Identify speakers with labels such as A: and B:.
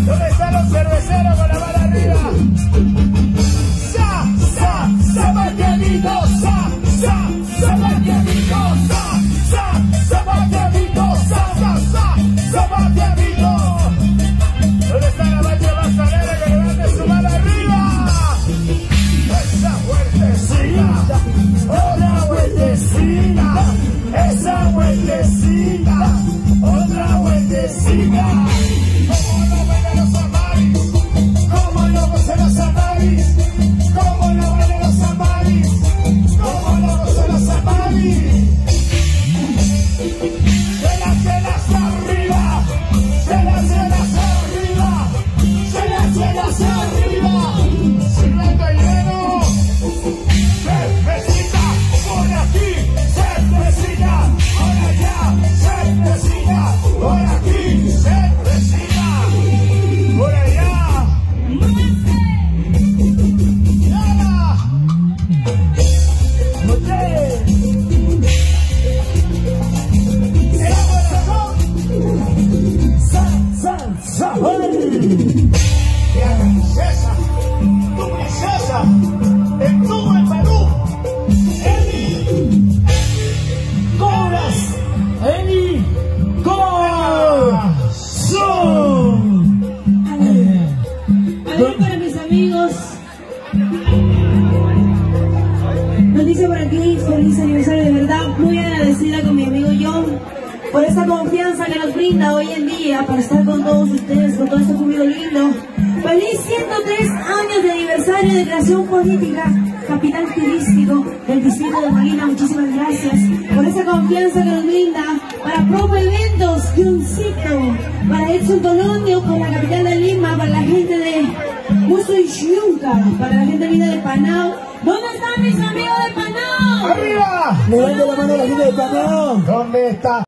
A: ¿Dónde están los cerveceros con la mano arriba? Zapateadito, zapateadito, zapateadito. ¿Dónde está la mancha bastanera que levante su mano arriba? Esa vueltecita, otra vueltecita, esa vueltecita, otra vueltecita.
B: Estuvo en Perú. Eni Corazón.
C: A ver, para mis amigos. Nos dice por aquí, feliz aniversario, de verdad, muy agradecida con mi amigo John por esta confianza que nos brinda hoy en día para estar con todos ustedes, con todo este público lindo. Feliz 103 años de aniversario de creación política, capital turístico del distrito de Molina. Muchísimas gracias por esa confianza que nos brinda para Promo Eventos, Johncito, para Edson Tolonio, por la capital de Lima, para la gente de Muso y Xunca, para la gente linda de Panao. ¿Dónde están mis amigos de Panao?
A: ¡Arriba!
B: Levante la mano a la gente de Panao.
A: ¿Dónde está?